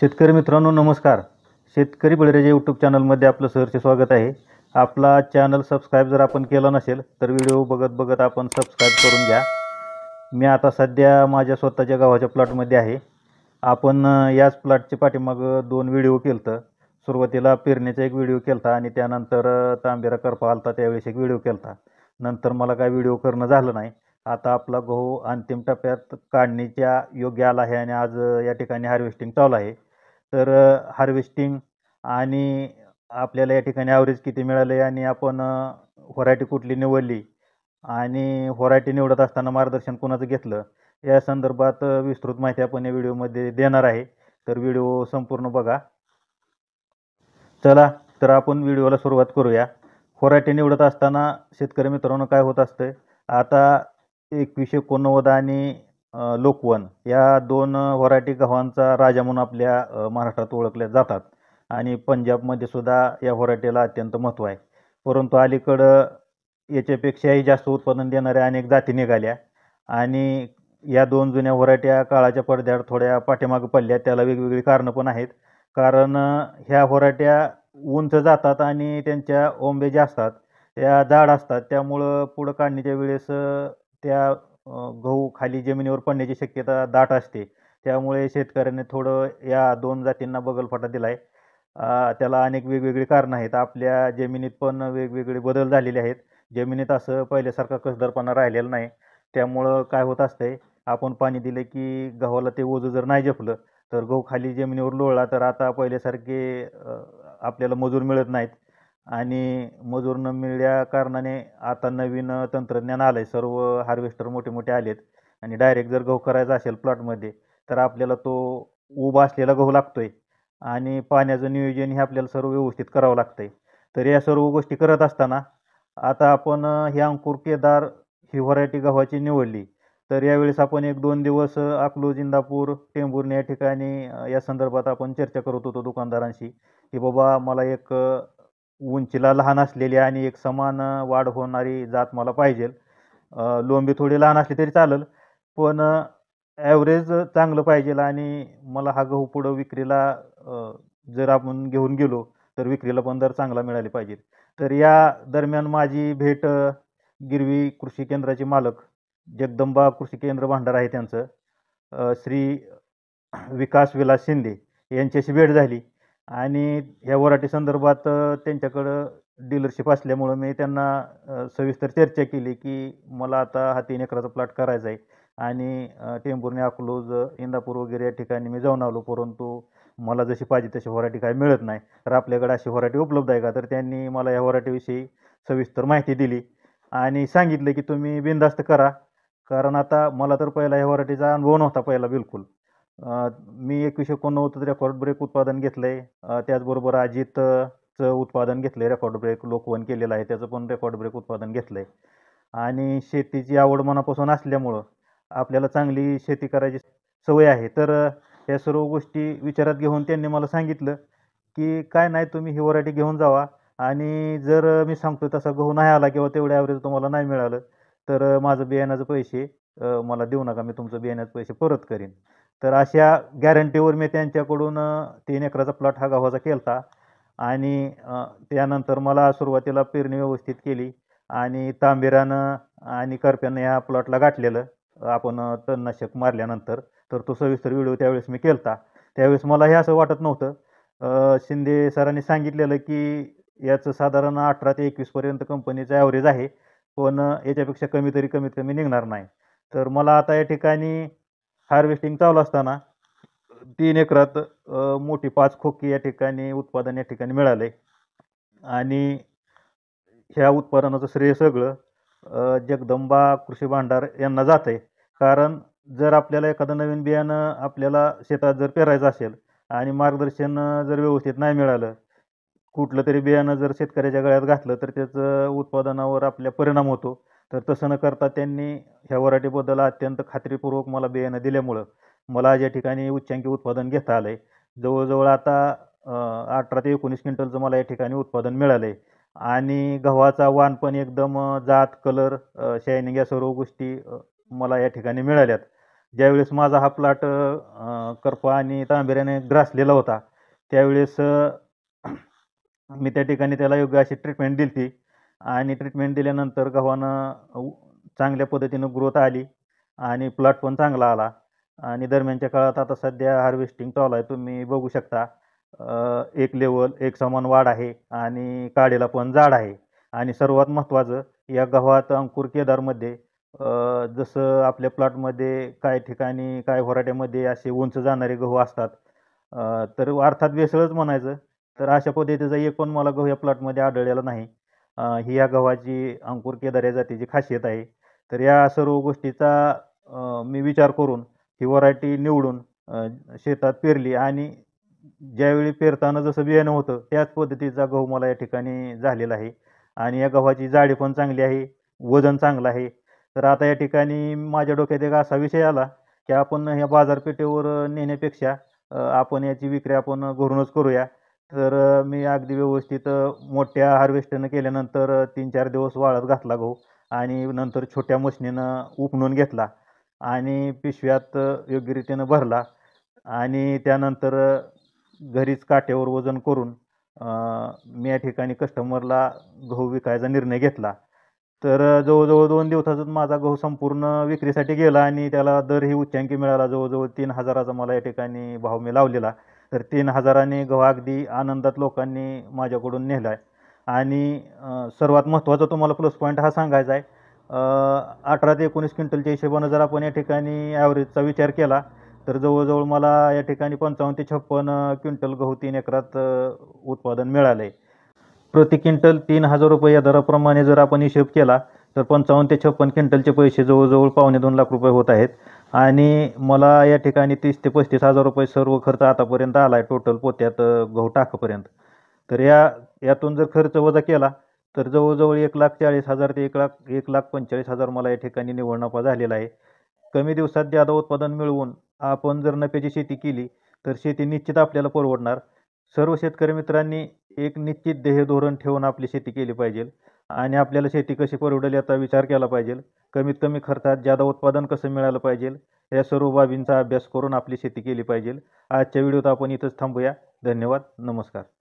शेतकरी मित्रांनो नमस्कार. शेतकरी बळीराजा यूट्यूब चॅनलमध्ये आपलं सहर्ष स्वागत आहे. आपला चॅनल सबस्क्राईब जर आपण केला नसेल तर व्हिडिओ बघत बघत आपण सबस्क्राईब करून घ्या. मी आता सध्या माझ्या स्वतःच्या गावाच्या प्लॉटमध्ये आहे. आपण याच प्लॉटच्या पाठीमागं 2 व्हिडिओ केलतं. सुरुवातीला पेरणीचा एक व्हिडिओ केलता आणि त्यानंतर तांबेरा करपा आलता त्यावेळेस एक व्हिडिओ केलता. नंतर मला काय व्हिडिओ करणं झालं नाही. आता आपला गहू अंतिम टप्प्यात काढणीच्या योग्य आला आहे आणि आज या ठिकाणी हार्वेस्टिंग चालू आहे. तर हार्वेस्टिंग आणि आपल्याला या ठिकाणी ॲव्हरेज किती मिळाले आणि आपण व्हरायटी कुठली निवडली आणि व्हरायटी निवडत असताना मार्गदर्शन कोणाचं घेतलं या संदर्भात विस्तृत माहिती आपण या व्हिडिओमध्ये देणार आहे. तर व्हिडिओ संपूर्ण बघा. चला तर आपण व्हिडिओला सुरुवात करूया. व्हरायटी निवडत असताना शेतकरी मित्रांनो काय होत असतं, आता 2189 आणि लोकवन या 2 व्हरायटी गव्हांचा राजा म्हणून आपल्या महाराष्ट्रात ओळखल्या जातात आणि पंजाबमध्ये सुद्धा या व्हरायटीला अत्यंत महत्त्व आहे. परंतु अलीकडं याच्यापेक्षाही जास्त उत्पादन देणाऱ्या अनेक जाती निघाल्या आणि या 2 जुन्या व्हरायट्या काळाच्या पडद्याआड थोड्या पाठीमागं पडल्या. त्याला वेगवेगळी कारणं पण आहेत. कारण ह्या व्हरायट्या उंच जातात आणि त्यांच्या ओंबे ज्या असतात त्या जाड असतात. त्यामुळं पुढं काढणीच्या वेळेस त्या गहू खाली जमिनीवर पडण्याची शक्यता दाट असते. त्यामुळे शेतकऱ्यांनी थोडं या 2 जातींना बगलफाटा दिला आहे. त्याला अनेक वेगवेगळी कारणं आहेत. आपल्या जमिनीत पण वेगवेगळे बदल झालेले आहेत. जमिनीत असं पहिल्यासारखा कसदारपणा राहिलेला नाही. त्यामुळं काय होत असतंय, आपण पाणी दिलं की गव्हाला ते ओझं जर नाही झेपलं तर गहू खाली जमिनीवर लोळला तर आता पहिल्यासारखे आपल्याला मजूर मिळत नाहीत आणि मजूर न मिळल्या कारणाने आता नवीन तंत्रज्ञान आलं आहे. सर्व हार्वेस्टर मोठे-मोठे आलेत आणि डायरेक्ट जर गहू करायचा असेल प्लॉटमध्ये तर आपल्याला तो उभा असलेला गहू लागतोय आणि पाण्याचं नियोजन हे आपल्याला सर्व व्यवस्थित करावं लागतंय. तर या सर्व गोष्टी करत असताना आता आपण ही अंकुर केदार ही व्हरायटी गव्हाची निवडली. तर यावेळेस आपण 1-2 दिवस अकलूज, इंदापूर, टेंभुर्णी या ठिकाणी या संदर्भात आपण चर्चा करत होतो दुकानदारांशी, की बाबा मला एक उंचीला लहान असलेली आणि एक समान वाढ होणारी जात मला पाहिजे. लोंबी थोडी लहान असली तरी चालेल, पण ॲव्हरेज चांगलं पाहिजे आणि मला हा गहू पुढं विक्रीला जर आपण घेऊन गेलो तर विक्रीला पण दर चांगला मिळाले पाहिजेत. तर या दरम्यान माझी भेट गिरवी कृषी केंद्राचे मालक जगदंबा कृषी केंद्र भांडार आहे त्यांचं, श्री विकास विलास शिंदे यांच्याशी भेट झाली आणि या व्हरायटी संदर्भात त्यांच्याकडं डीलरशिप असल्यामुळं मी त्यांना सविस्तर चर्चा केली, की मला आता हा 3 एकराचा प्लॉट करायचा आहे आणि टेंभुर्णी, अकलूज, इंदापूर वगैरे या ठिकाणी मी जाऊन आलो. परंतु मला जशी पाहिजे तशी व्हरायटी काही मिळत नाही. तर आपल्याकडे अशी व्हरायटी उपलब्ध आहे का? तर त्यांनी मला या व्हरायटीविषयी सविस्तर माहिती दिली आणि सांगितलं, की तुम्ही बिनधास्त करा. कारण आता मला तर पहिला या व्हरायटीचा अनुभव नव्हता पहिला बिलकुल. मी 2189 रेकॉर्ड ब्रेक उत्पादन घेतलंय. त्याचबरोबर अजितचं उत्पादन घेतलंय रेकॉर्ड ब्रेक लोकवन केलेलं आहे. त्याचं पण रेकॉर्ड ब्रेक उत्पादन घेतलंय आणि शेतीची आवड मनापासून असल्यामुळं आपल्याला चांगली शेती करायची सवय आहे. तर या सर्व गोष्टी विचारात घेऊन त्यांनी मला सांगितलं, की "काय नाही तुम्ही ही व्हरायटी घेऊन जावा आणि जर मी सांगतोय तसा गहू नाही आला किंवा तेवढं ॲव्हरेज तुम्हाला नाही मिळालं, तर माझं बियाण्याचे पैसे मला देऊ नका. मी तुमचं बियाण्याचे पैसे परत करीन." तर अशा गॅरंटीवर मी त्यांच्याकडून 3 एकराचा प्लॉट हा गव्हाचा केलता आणि त्यानंतर मला सुरुवातीला पेरणी व्यवस्थित केली आणि तांबेरानं आणि करप्यानं या प्लॉटला गाठलेलं आपण तणनाशक मारल्यानंतर. तर तो सविस्तर व्हिडिओ त्यावेळेस मी केलता. त्यावेळेस मला हे असं वाटत नव्हतं. शिंदे सरांनी सांगितलेलं, की याचं साधारण 18 ते 21 पर्यंत कंपनीचं ॲव्हरेज आहे. पण याच्यापेक्षा कमी तरी कमीत कमी निघणार नाही. तर मला आता या ठिकाणी हार्वेस्टिंग चालू असताना 3 एकरात मोठी 5 खोकी या ठिकाणी उत्पादन या ठिकाणी मिळालंय आणि ह्या उत्पादनाचं श्रेय सगळं जगदंबा कृषी भांडार यांना जातंय. कारण जर आपल्याला एखादं नवीन बियाणं आपल्याला शेतात जर पेरायचं असेल आणि मार्गदर्शन जर व्यवस्थित नाही मिळालं, कुठलं तरी बियाणं जर शेतकऱ्याच्या गळ्यात घातलं तर त्याचं उत्पादनावर आपल्या परिणाम होतो. तर तसं न करता त्यांनी ह्या व्हरायटीबद्दल अत्यंत खात्रीपूर्वक मला बियाणं दिल्यामुळं मला आज या ठिकाणी उच्चांकी उत्पादन घेता आलंय. जवळ-जवळ आता 18 ते 19 क्विंटलचं मला या ठिकाणी उत्पादन मिळालंय आणि गव्हाचा वाण पण एकदम जात, कलर, शायनिंग या सर्व गोष्टी मला या ठिकाणी मिळाल्यात. ज्यावेळेस माझा हा प्लॉट करपा आणि तांबेऱ्याने ग्रासलेला होता, त्यावेळेस मी त्या ठिकाणी त्याला योग्य अशी ट्रीटमेंट दिली होती आणि ट्रीटमेंट दिल्यानंतर गव्हानं चांगल्या पद्धतीनं ग्रोथ आली आणि प्लॉट पण चांगला आला आणि दरम्यानच्या काळात आता सध्या हार्वेस्टिंग चालू आहे. तुम्ही बघू शकता एक लेवल, एक समान वाढ आहे आणि काडीला पण जाड आहे आणि सर्वात महत्त्वाचं या गव्हात अंकुर केदारमध्ये जसं आपल्या प्लॉटमध्ये काही ठिकाणी काही व्हरायटीमध्ये असे उंच जाणारे गहू असतात, तर अर्थात भेसळच म्हणायचं. तर अशा पद्धतीचा एक पण मला गहू या प्लॉटमध्ये आढळलेला नाही. ही या गव्हाची अंकुर केदार या जातीची खासियत आहे. तर या सर्व गोष्टीचा मी विचार करून ही व्हरायटी निवडून शेतात पेरली आणि ज्यावेळी पेरताना जसं बियाणं होतं त्याच पद्धतीचा गहू मला या ठिकाणी झालेला आहे आणि या गव्हाची जाडी पण चांगली आहे, वजन चांगलं आहे. तर आता या ठिकाणी माझ्या डोक्यात एक असा विषय आला, की आपण ह्या बाजारपेठेवर नेण्यापेक्षा आपण याची विक्री आपण घरूनच करूया. तर मी अगदी व्यवस्थित मोठ्या हार्वेस्टरनं केल्यानंतर 3-4 दिवस वाळत घातला गहू आणि नंतर छोट्या मशनीनं उपणून घेतला आणि पिशव्यात योग्यरीतीनं भरला आणि त्यानंतर घरीच काट्यावर वजन करून मी या ठिकाणी कस्टमरला गहू विकायचा निर्णय घेतला. तर जवळ-जवळ 2 दिवसातच माझा गहू संपूर्ण विक्रीसाठी गेला आणि त्याला दरही उच्चांकी मिळाला. जवळ-जवळ 3,000चा मला या ठिकाणी भाव मी लावलेला. तर 3,000ने गहू अगदी आनंदात लोकांनी माझ्याकडून नेला आहे आणि सर्वात महत्त्वाचा तुम्हाला प्लस पॉईंट हा सांगायचा आहे. 18 ते 19 क्विंटलच्या हिशोबानं जर आपण या ठिकाणी ॲव्हरेजचा विचार केला, तर जवळ-जवळ मला या ठिकाणी 55 ते 56 क्विंटल गहू 3 एकरात उत्पादन मिळालं आहे. प्रति क्विंटल ₹3,000 या दराप्रमाणे जर आपण हिशोब केला, तर 55 ते 56 क्विंटलचे पैसे जवळ-जवळ ₹2.25 लाख होत आहेत आणि मला या ठिकाणी 30 ते ₹35,000 सर्व खर्च आतापर्यंत आला आहे टोटल पोत्यात गहू टाकेपर्यंत. तर यातून जर खर्च वजा केला, तर जवळ-जवळ 1,40,000 ते 1,45,000 मला या ठिकाणी निव्वळ नफा झालेला आहे. कमी दिवसात जादा उत्पादन मिळवून आपण जर नफ्याची शेती केली, तर शेती निश्चित आपल्याला परवडणार. सर्व शेतकरी मित्रांनी एक निश्चित ध्येय धोरण ठेवून आपली शेती केली पाहिजे आणि आपल्याला शेती कशी परवडेल याचा विचार केला पाहिजे. कमीत कमी खर्चात जादा उत्पादन कसं मिळालं पाहिजे, या सर्व बाबींचा अभ्यास करून आपली शेती केली पाहिजे. आजच्या व्हिडिओत आपण इथंच थांबूया. धन्यवाद. नमस्कार.